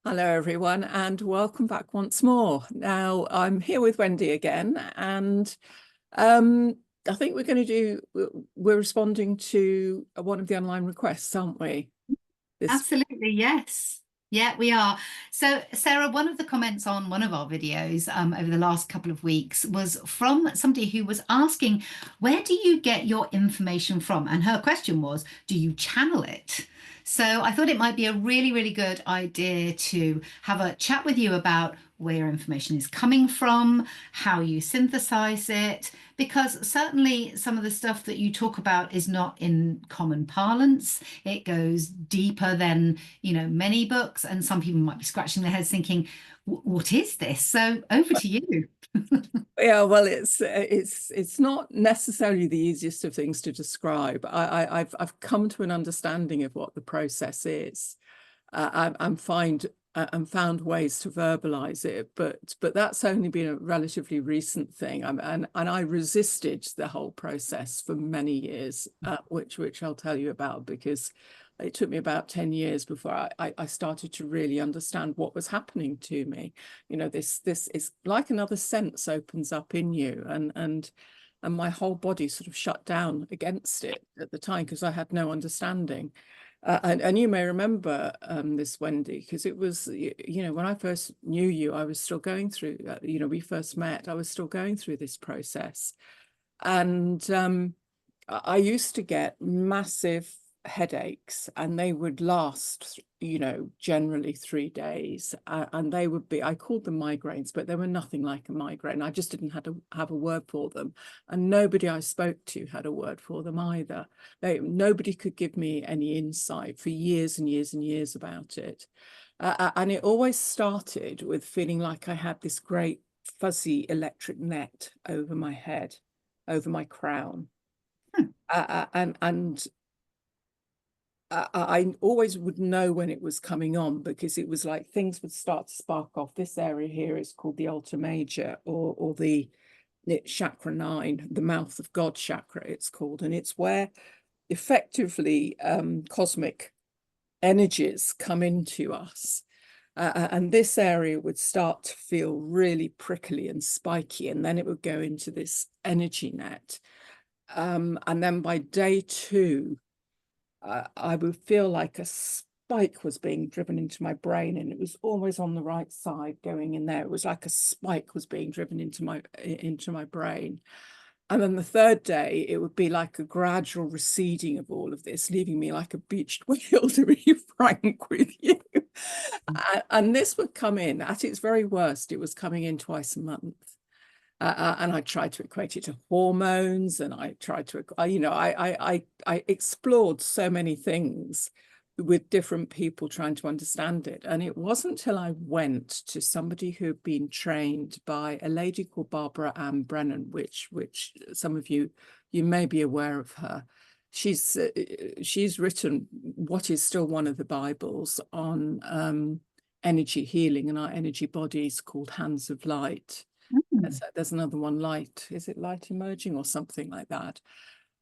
Hello, everyone, and welcome back once more. Now, I'm here with Wendy again, and um, I think we're responding to one of the online requests, aren't we? This, Absolutely, yes. Yeah, we are. So, Sarah, one of the comments on one of our videos over the last couple of weeks was from somebody who was asking, where do you get your information from? And her question was, do you channel it? So I thought it might be a really, really good idea to have a chat with you about where your information is coming from, how you synthesize it, because certainly some of the stuff that you talk about is not in common parlance. It goes deeper than, many books, and some people might be scratching their heads thinking, What is this?" So over to you. yeah, well, it's not necessarily the easiest of things to describe. I've come to an understanding of what the process is, and found ways to verbalize it, but that's only been a relatively recent thing. And I resisted the whole process for many years, which I'll tell you about, because it took me about 10 years before I started to really understand what was happening to me. This is like another sense opens up in you, and my whole body sort of shut down against it at the time because I had no understanding. And you may remember this, Wendy, because it was, when I first knew you, I was still going through, we first met, I was still going through this process. And I used to get massive headaches, and they would last, generally 3 days. And they would be, I called them migraines, but they were nothing like a migraine. I just didn't have a word for them. And nobody I spoke to had a word for them either. Nobody could give me any insight for years and years and years about it. And it always started with feeling like I had this great fuzzy electric net over my head, over my crown. Hmm. And I always would know when it was coming on, because it was like things would start to spark off. This area here is called the Alta Major, or the chakra 9, the mouth of God chakra, it's called. And it's where effectively cosmic energies come into us. And this area would start to feel really prickly and spiky, and then it would go into this energy net. And then by day 2, I would feel like a spike was being driven into my brain, and it was always on the right side going in there. It was like a spike was being driven into my brain. And then the 3rd day, it would be like a gradual receding of all of this, leaving me like a beached whale, to be frank with you. And this would come in at its very worst. It was coming in twice a month. And I tried to equate it to hormones, and I tried to, I explored so many things with different people trying to understand it. And it wasn't till I went to somebody who had been trained by a lady called Barbara Ann Brennan, which some of you may be aware of her. She's written what is still one of the Bibles on energy healing and our energy bodies, called Hands of Light. Hmm. There's another one, Light. Is it Light Emerging or something like that?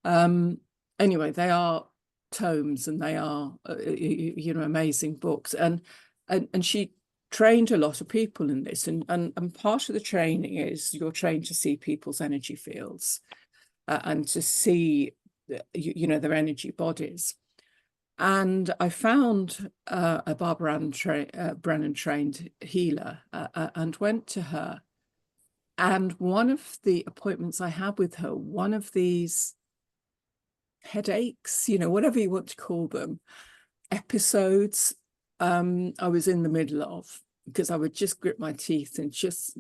Anyway, they are tomes, and they are, amazing books. And she trained a lot of people in this. And part of the training is you're trained to see people's energy fields, and to see, their energy bodies. And I found a Barbara Ann Brennan trained healer, and went to her. And one of the appointments I had with her, one of these headaches, whatever you want to call them, episodes, I was in the middle of, because I would just grit my teeth and just,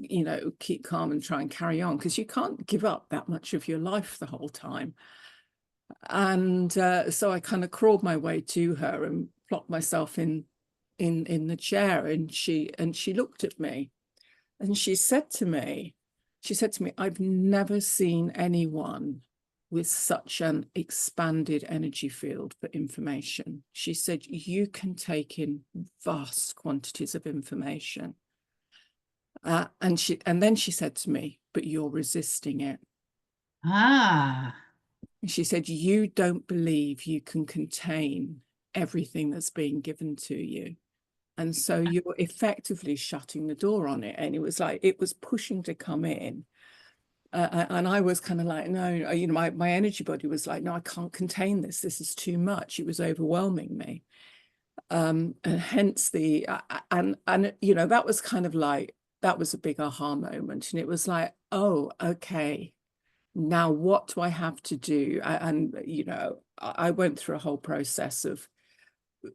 keep calm and try and carry on, because you can't give up that much of your life the whole time. And so I kind of crawled my way to her and plopped myself in the chair, and she looked at me, and she said to me, I've never seen anyone with such an expanded energy field for information. She said, you can take in vast quantities of information. And then she said to me, but you're resisting it. Ah, And she said, you don't believe you can contain everything that's being given to you. And so you're effectively shutting the door on it. And it was like, it was pushing to come in. And I was kind of like, no, you know, my energy body was like, no, I can't contain this. This is too much. It was overwhelming me. And hence and you know, that was kind of like, that was a big aha moment. And it was like, oh, okay, now what do I have to do? And, you know, I went through a whole process of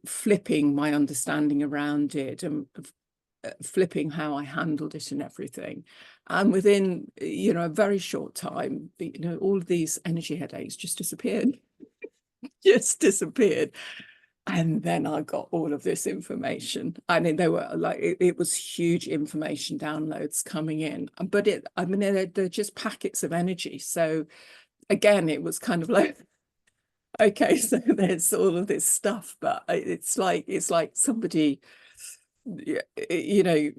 flipping my understanding around it and flipping how I handled it and everything. And within, you know, a very short time, you know, all of these energy headaches just disappeared, just disappeared. And then I got all of this information. I mean, they were like, it was huge information downloads coming in, but I mean, they're just packets of energy. So again, it was kind of like, okay, so there's all of this stuff, but it's like somebody, you know,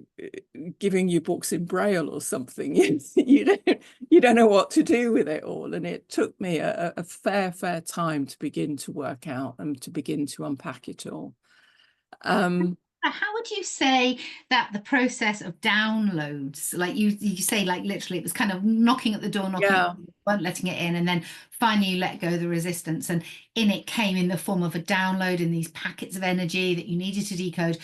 giving you books in Braille or something. You don't know what to do with it all. And it took me a fair time to begin to work out and to begin to unpack it all. How would you say that the process of downloads, like you say, like literally it was kind of knocking at the door, Yeah, weren't letting it in, and then finally you let go of the resistance, and in it came in the form of a download in these packets of energy that you needed to decode.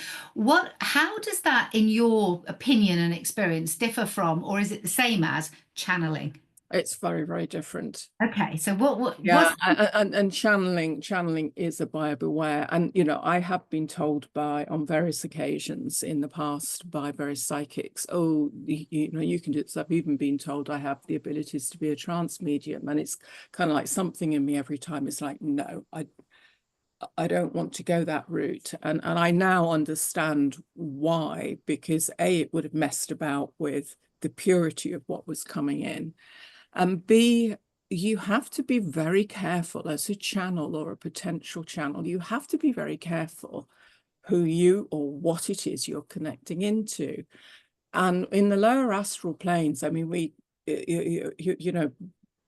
How does that, in your opinion and experience, differ from, or is it the same as channeling? it's very different. Okay, so what Yeah, was and channeling is a buyer beware. And you know, I have been told by on various occasions in the past by various psychics, oh, you know, you can do this. I've even been told I have the abilities to be a trance medium, and it's kind of like something in me every time. It's like, no, I don't want to go that route. And I now understand why, because A, it would have messed about with the purity of what was coming in. And B, you have to be very careful as a channel or a potential channel. You have to be very careful who you or what it is you're connecting into. And in the lower astral planes, I mean, you know,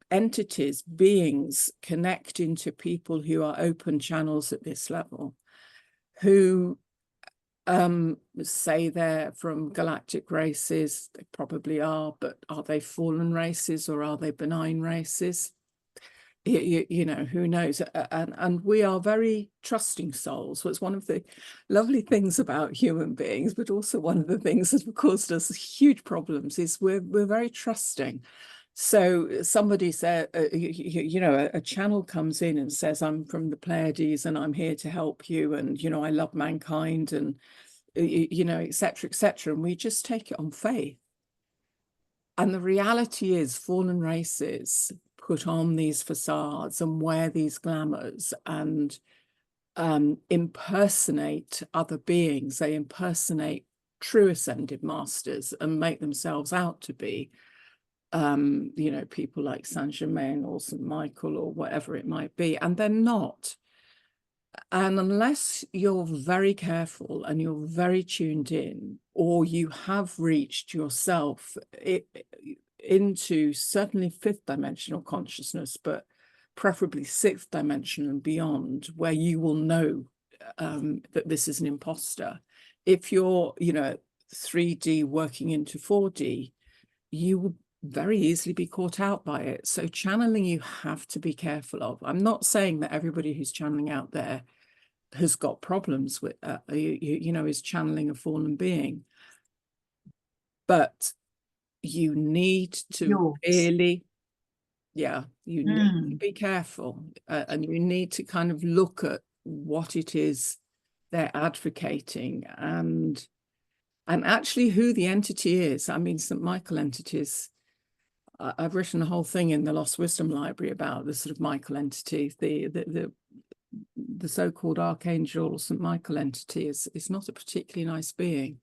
entities, beings connect into people who are open channels at this level, who say they're from galactic races. They probably are, but are they fallen races or are they benign races? You know, who knows? And we are very trusting souls. What's one of the lovely things about human beings, but also one of the things that have caused us huge problems, is we're very trusting. So somebody said, you know, a channel comes in and says, I'm from the Pleiades and I'm here to help you, and you know, I love mankind, and you know, etc., etc. And we just take it on faith. And the reality is, fallen races put on these facades and wear these glamours and impersonate other beings. They impersonate true ascended masters and make themselves out to be, you know, people like Saint Germain or St. Michael or whatever it might be, and they're not. And unless you're very careful and you're very tuned in, or you have reached yourself into certainly fifth dimensional consciousness, but preferably sixth dimension and beyond, where you will know that this is an imposter. If you're, you know, 3D working into 4D, you will very easily be caught out by it. So channeling, you have to be careful of. I'm not saying that everybody who's channeling out there has got problems with, you know, is channeling a fallen being. But you need to really, yeah, you need to be careful, and you need to kind of look at what it is they're advocating and actually who the entity is. I mean, St. Michael entities, I've written a whole thing in the Lost Wisdom Library about the sort of Michael entity. The so-called Archangel St. Michael entity is not a particularly nice being.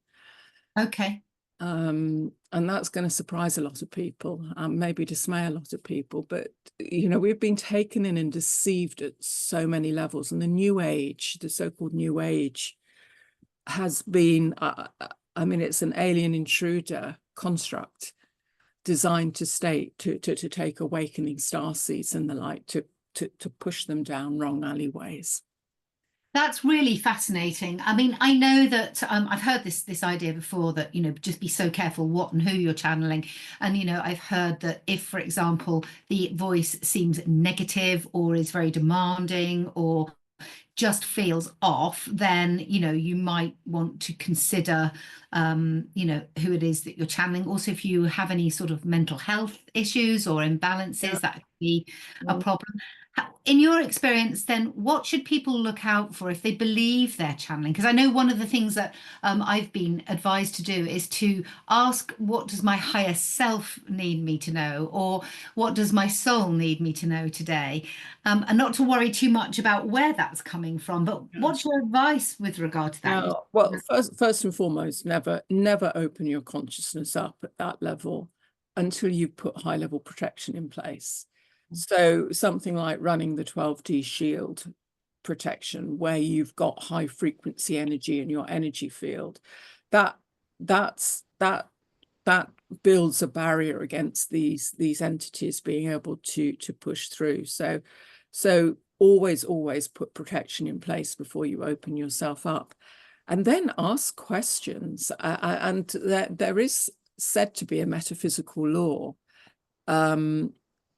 okay? And that's going to surprise a lot of people, maybe dismay a lot of people. But, you know, we've been taken in and deceived at so many levels. And the New Age, the so-called New Age, has been, I mean, it's an alien intruder construct designed to take awakening starseeds and the like, to push them down wrong alleyways. That's really fascinating. I mean, I know that I've heard this idea before that, just be so careful what and who you're channeling. And, I've heard that if, for example, the voice seems negative or is very demanding or just feels off, then you might want to consider who it is that you're channeling. Also, if you have any sort of mental health issues or Yeah. imbalances, that could be a Mm. problem. In your experience, then, what should people look out for if they believe they're channeling? Because I know one of the things that I've been advised to do is to ask, what does my higher self need me to know? Or what does my soul need me to know today? And not to worry too much about where that's coming from. But Yeah. what's your advice with regard to that? Now, well, first and foremost, never open your consciousness up at that level until you put high level protection in place. So something like running the 12D shield protection, where you've got high frequency energy in your energy field, that builds a barrier against these entities being able to push through. So always put protection in place before you open yourself up, and then ask questions. And there is said to be a metaphysical law,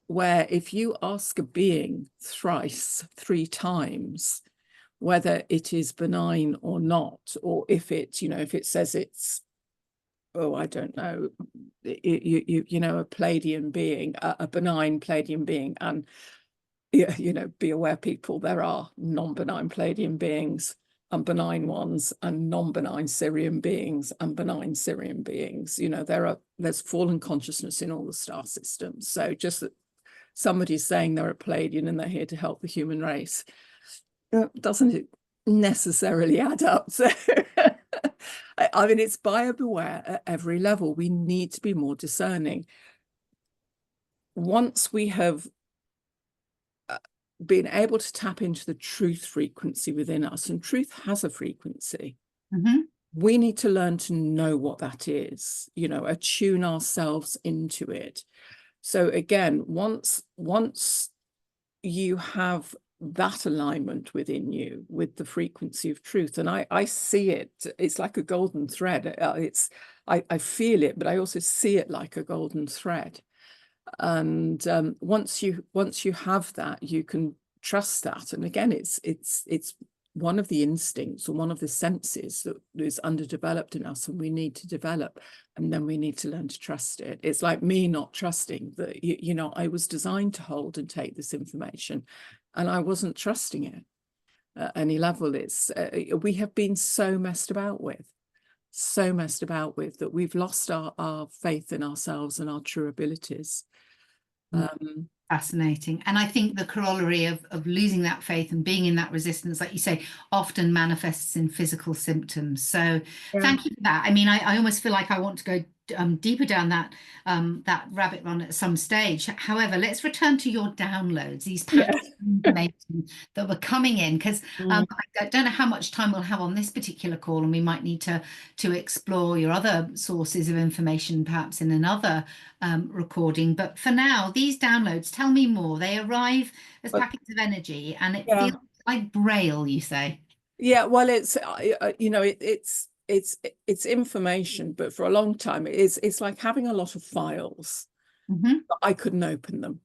where if you ask a being thrice, 3 times, whether it is benign or not, or if it says it's, oh, I don't know, a Pleiadian being, a benign Pleiadian being, and be aware, people, there are non-benign Pleiadian beings and benign ones, and non-benign Syrian beings and benign Syrian beings. There's fallen consciousness in all the star systems. So just that somebody's saying they're a Pleiadian and they're here to help the human race, doesn't it necessarily add up? So I mean, it's buyer beware at every level. We need to be more discerning. Once we have been able to tap into the truth frequency within us, and truth has a frequency, we need to learn to know what that is, attune ourselves into it. So again, once you have that alignment within you with the frequency of truth, and I see it, it's like a golden thread. I feel it, but I also see it like a golden thread. And once you have that, you can trust that. And again, it's one of the instincts or one of the senses that is underdeveloped in us, and we need to develop, and then we need to learn to trust it. It's like me not trusting that, I was designed to hold and take this information, and I wasn't trusting it at any level. It's we have been so messed about with that we've lost our faith in ourselves and our true abilities. Fascinating. And I think the corollary of losing that faith and being in that resistance, like you say, often manifests in physical symptoms. So thank you for that. I mean, I almost feel like I want to go deeper down that rabbit run at some stage. However, let's return to your downloads, these packets of information that were coming in, because I don't know how much time we'll have on this particular call, and we might need to explore your other sources of information perhaps in another recording. But for now, these downloads, tell me more. They arrive as packets of energy, and it feels like Braille, you say. Yeah, well, it's it's information, but for a long time it's like having a lot of files, but I couldn't open them.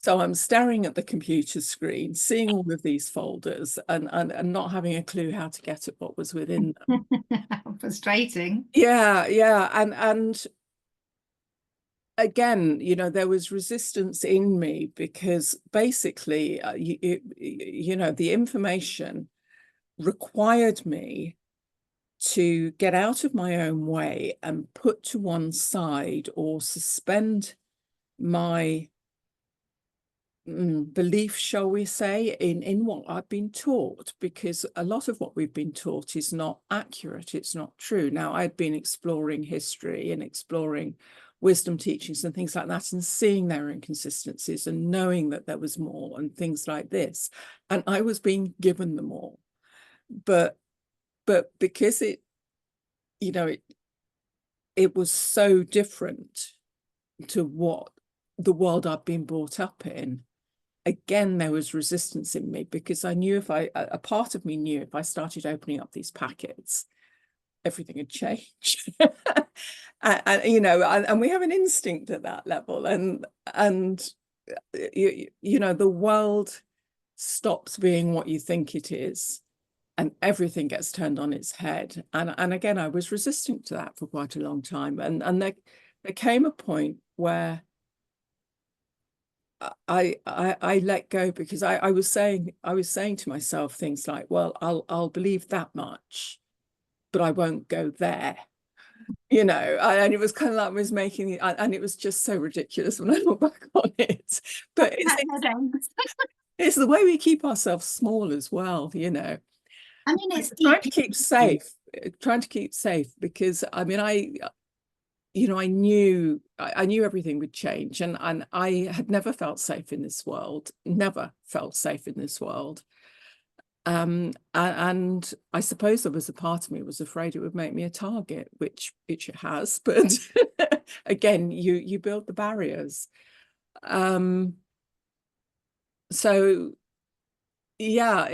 So I'm staring at the computer screen, seeing all of these folders, and not having a clue how to get at what was within them. Frustrating. Yeah, and again, there was resistance in me, because basically, the information required me to get out of my own way and put to one side or suspend my belief, shall we say, in what I've been taught, because a lot of what we've been taught is not accurate. It's not true. Now, I'd been exploring history and exploring wisdom teachings and things like that, and seeing their inconsistencies and knowing that there was more and things like this. And I was being given them all. But because it was so different to what the world I've been brought up in, again, there was resistance in me, because I knew a part of me knew if I started opening up these packets, everything had changed. And we have an instinct at that level, and the world stops being what you think it is, and everything gets turned on its head. And again, I was resistant to that for quite a long time, and there came a point where I let go, because I was saying to myself things like, well, I'll believe that much, but I won't go there. And it was kind of like I was making it, and it was just so ridiculous when I look back on it. But it's the way we keep ourselves small as well, I mean, it's trying to keep safe, because I mean, I knew everything would change, and I had never felt safe in this world, and I suppose there was a part of me was afraid it would make me a target, which it has, but again, you build the barriers. So yeah,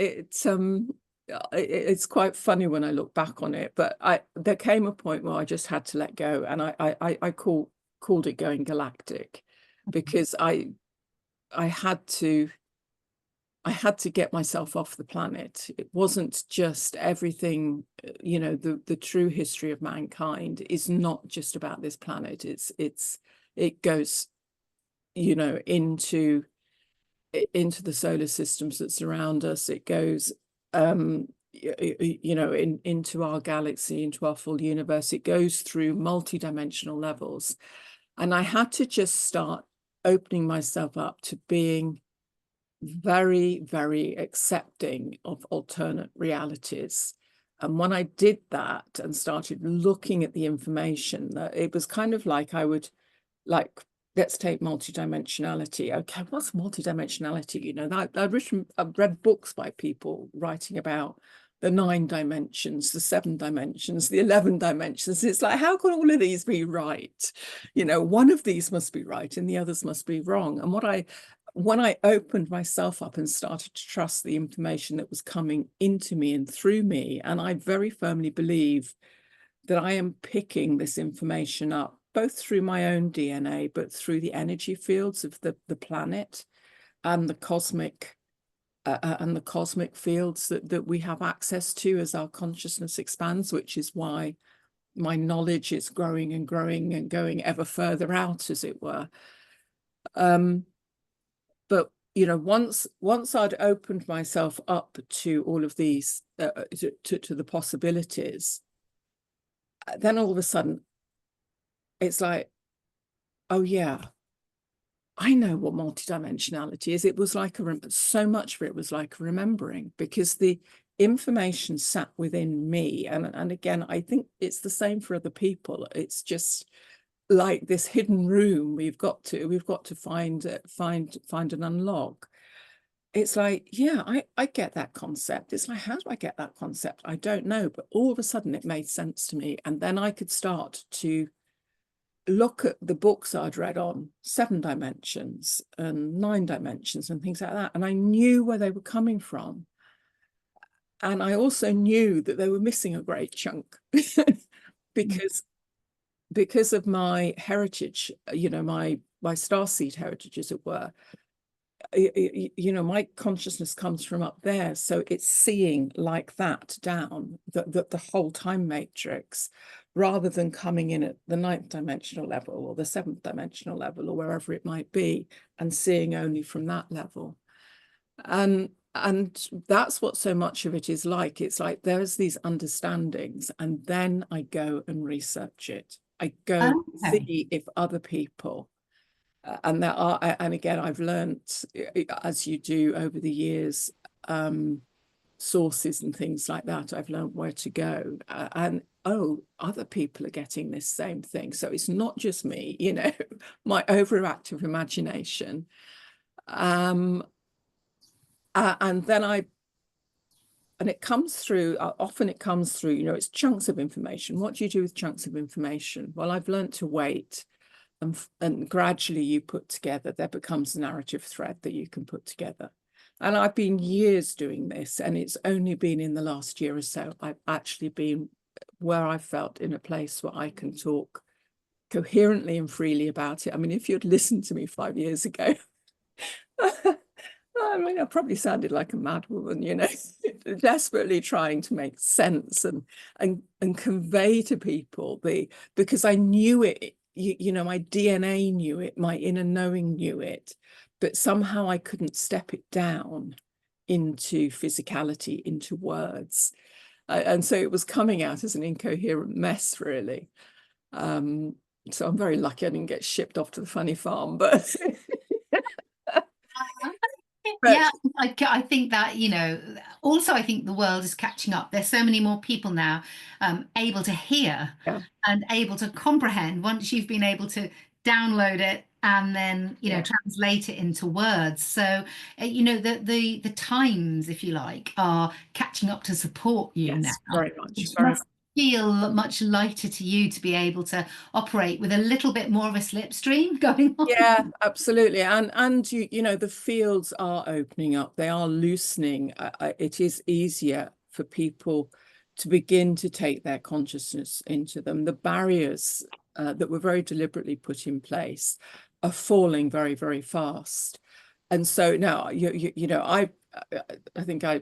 it's quite funny when I look back on it, but there came a point where I just had to let go, and I called it going galactic, because I had to get myself off the planet. It wasn't just everything, the true history of mankind is not just about this planet. It goes, into the solar systems that surround us. It goes, into our galaxy, into our full universe. It goes through multi-dimensional levels. And I had to just start opening myself up to being very, very accepting of alternate realities. And when I did that and started looking at the information, that it was kind of like I would, like, let's take multidimensionality. Okay, what's multidimensionality? I've read books by people writing about the 9 dimensions, the 7 dimensions, the 11 dimensions. It's like, how can all of these be right? One of these must be right and the others must be wrong. And when I opened myself up and started to trust the information that was coming into me and through me, and I very firmly believe that I am picking this information up, both through my own DNA, but through the energy fields of the planet and the cosmic fields that we have access to as our consciousness expands, which is why my knowledge is growing and growing and going ever further out, as it were. But once I'd opened myself up to all of these, to the possibilities, then all of a sudden it's like, oh yeah, I know what multidimensionality is. It was like so much of it was like remembering, because the information sat within me. And again, I think it's the same for other people. It's just like this hidden room we've got to find and unlock. It's like, yeah, I get that concept. It's like, how do I get that concept? I don't know, but all of a sudden it made sense to me, and then I could start to look at the books I'd read on 7 dimensions and 9 dimensions and things like that, and I knew where they were coming from, and I also knew that they were missing a great chunk because of my heritage, my starseed heritage, as it were. My consciousness comes from up there, so it's seeing like that down the whole time matrix, rather than coming in at the 9th dimensional level or the 7th dimensional level or wherever it might be, and seeing only from that level. And that's what so much of it is like. It's like there's these understandings, and then I go and research it. I go see if other people, and again, I've learned, as you do over the years, sources and things like that. I've learned where to go, and other people are getting this same thing. So it's not just me, my overactive imagination. And then it comes through, often it comes through, it's chunks of information. What do you do with chunks of information? Well, I've learned to wait and gradually you put together, there becomes a narrative thread that you can put together. And I've been years doing this, and it's only been in the last year or so I've actually been where I felt in a place where I can talk coherently and freely about it. I mean, if you'd listened to me 5 years ago, I mean, I probably sounded like a mad woman, you know, desperately trying to make sense and convey to people because I knew it, you know, my DNA knew it, my inner knowing knew it, but somehow I couldn't step it down into physicality, into words. And so it was coming out as an incoherent mess, really. So I'm very lucky I didn't get shipped off to the funny farm, but Yeah, I think that, you know, also I think the world is catching up. There's so many more people now able to hear yeah, and able to comprehend once you've been able to download it and then, you know, yeah, translate it into words. So, you know, the times, if you like, are catching up to support you now, yes, very much, which very much. must feel much lighter to you to be able to operate with a little bit more of a slipstream going on. Yeah, absolutely. And you know, the fields are opening up. They are loosening. It is easier for people to begin to take their consciousness into them. The barriers that were very deliberately put in place are falling very, very fast. And so now, you know, I think I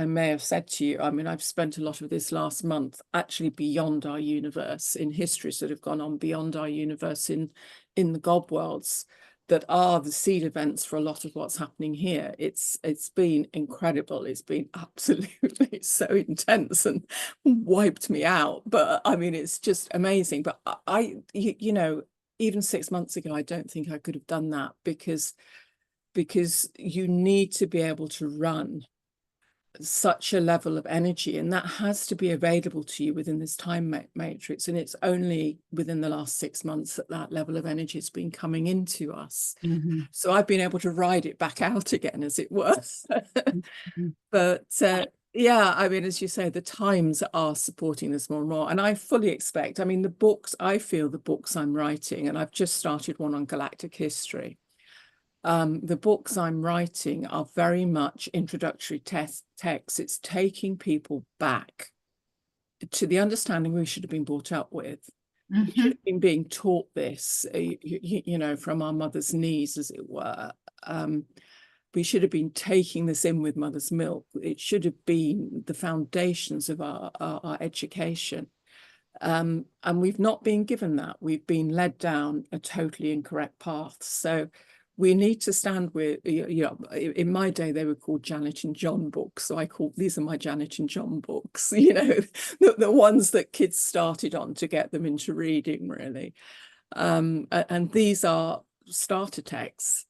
may have said to you, I mean, I've spent a lot of this last month actually beyond our universe in histories that have gone on beyond our universe in the gob worlds that are the seed events for a lot of what's happening here. It's been incredible. It's been absolutely so intense and wiped me out. But I mean, it's just amazing. But you know, even 6 months ago, I don't think I could have done that because you need to be able to run such a level of energy, and that has to be available to you within this time matrix. And it's only within the last 6 months that that level of energy has been coming into us. Mhm. So I've been able to ride it back out again, as it were. Mhm. But yeah, I mean, as you say, the times are supporting this more and more. And I fully expect, I mean, the books, I feel the books I'm writing, and I've just started one on galactic history. The books I'm writing are very much introductory texts. It's taking people back to the understanding we should have been brought up with. We should Mhm. have been being taught this, you know, from our mother's knees, as it were. We should have been taking this in with mother's milk. It should have been the foundations of our education. And we've not been given that. We've been led down a totally incorrect path. So we need to stand with, you know, in my day, they were called Janet and John books. So I call, these are my Janet and John books, you know, the ones that kids started on to get them into reading, really. And these are starter texts.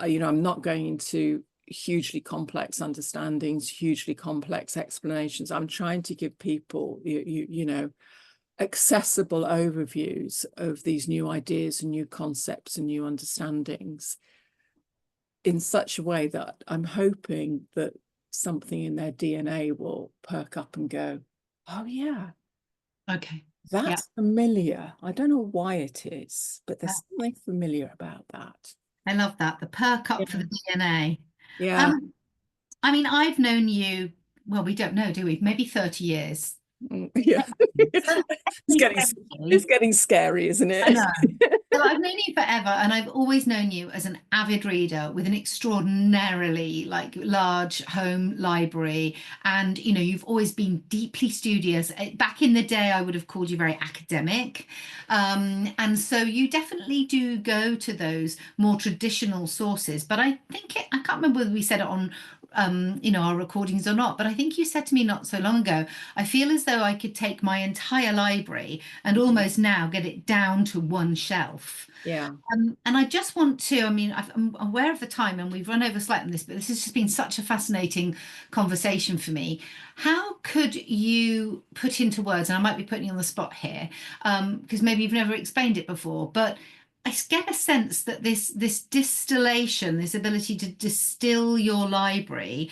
You know, I'm not going into hugely complex understandings, hugely complex explanations. I'm trying to give people, you know, accessible overviews of these new ideas and new concepts and new understandings in such a way that I'm hoping that something in their DNA will perk up and go, oh yeah, Okay. Yeah. that's familiar. I don't know why it is, but Yeah. there's something familiar about that. I love that. The perk up for Yeah. the DNA. Yeah. Um, I mean, I've known you, well, we don't know, do we? Maybe 30 years. Yeah. So, It's getting it's getting scary, isn't I it? know. So I've known you forever, and I've always known you as an avid reader with an extraordinarily like large home library. And you know, you've always been deeply studious. Back in the day, I would have called you very academic. And so you definitely do go to those more traditional sources. But I think I can't remember whether we said it on you know, our recordings or not, but I think you said to me not so long ago, I feel as though I could take my entire library and almost now get it down to one shelf. Yeah. And I just want to, I mean, I'm aware of the time and we've run over slightly on this, but this has just been such a fascinating conversation for me. How could you put into words, and I might be putting you on the spot here, because maybe you've never explained it before, but I get a sense that this distillation, this ability to distill your library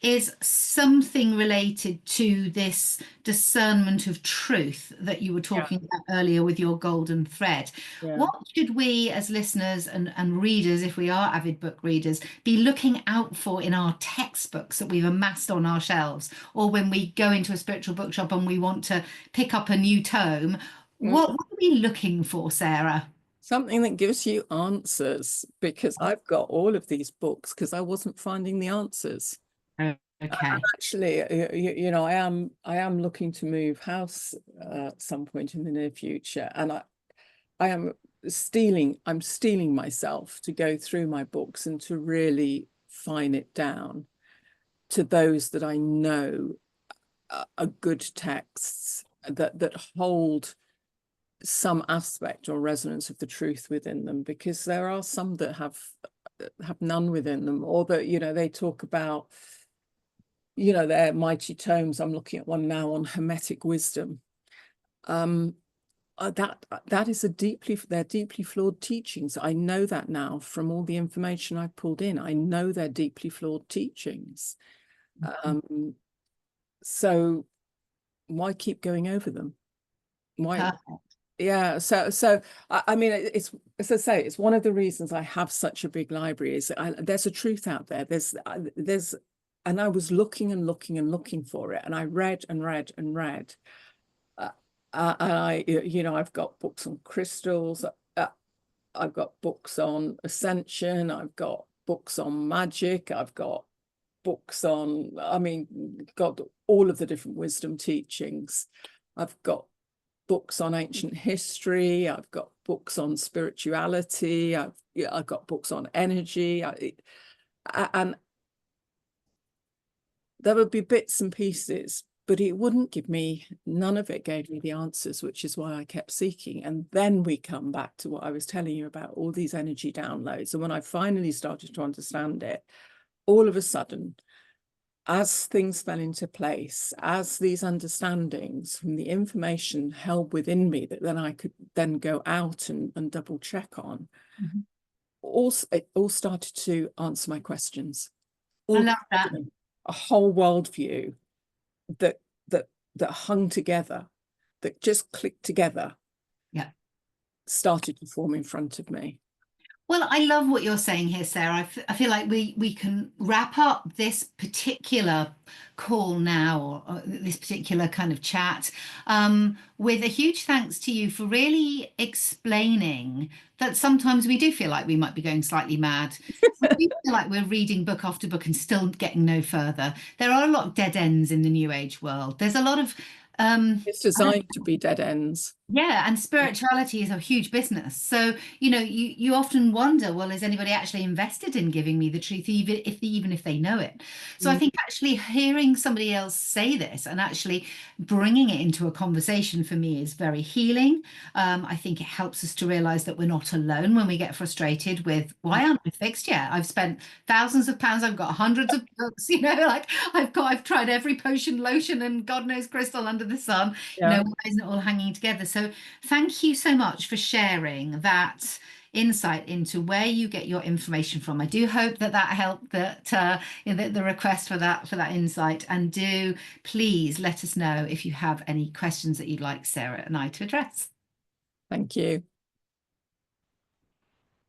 is something related to this discernment of truth that you were Yeah. talking about earlier with your golden thread. Yeah. What should we as listeners and readers, if we are avid book readers, be looking out for in our textbooks that we've amassed on our shelves, or when we go into a spiritual bookshop and we want to pick up a new tome? Mm. What are we looking for, Sarah? Something that gives you answers, because I've got all of these books because I wasn't finding the answers. And Okay. actually, you know, I am looking to move house at some point in the near future, and I am I'm stealing myself to go through my books and to really fine it down to those that I know are good texts that hold some aspect or resonance of the truth within them, because there are some that have none within them, or that, you know, they talk about, you know, their mighty tomes. I'm looking at one now on Hermetic wisdom. That is they're deeply flawed teachings. I know that now from all the information I've pulled in. I know they're deeply flawed teachings. So why keep going over them? Why? Perfect. Yeah. So I mean, it's, as I say, it's one of the reasons I have such a big library. Is there's a truth out there. And I was looking and looking and looking for it, and I read and read and read. And you know, I've got books on crystals. I've got books on ascension. I've got books on magic. I've got books on, I mean, got all of the different wisdom teachings. I've got books on ancient history. I've got books on spirituality. I've got books on energy. And there would be bits and pieces, but it wouldn't give me, none of it gave me the answers, which is why I kept seeking. And then we come back to what I was telling you about, all these energy downloads. And when I finally started to understand it, all of a sudden, as things fell into place, as these understandings from the information held within me that then I could then go out and double check on, it all started to answer my questions. I All of love a that. sudden, a whole worldview that hung together, that just clicked together, Yeah. started to form in front of me. Well, I love what you're saying here, Sarah. I feel like we can wrap up this particular call now, or this particular kind of chat, with a huge thanks to you for really explaining that sometimes we do feel like we might be going slightly mad. We do feel like we're reading book after book and still getting no further. There are a lot of dead ends in the New Age world. There's a lot of It's designed to be dead ends. yeah, and spirituality is a huge business. So, you know, you often wonder, well, is anybody actually invested in giving me the truth, even if they know it? So I Mm. think actually hearing somebody else say this and actually bringing it into a conversation for me is very healing. I think it helps us to realize that we're not alone when we get frustrated with, why aren't I fixed yet? I've spent thousands of pounds, I've got hundreds of books, you know, like I've tried every potion, lotion, and God knows crystal under the sun. You Yeah. know, why isn't it all hanging together? So thank you so much for sharing that insight into where you get your information from. I do hope that that helped, that the request for that insight, and do please let us know if you have any questions that you'd like Sarah and I to address. Thank you.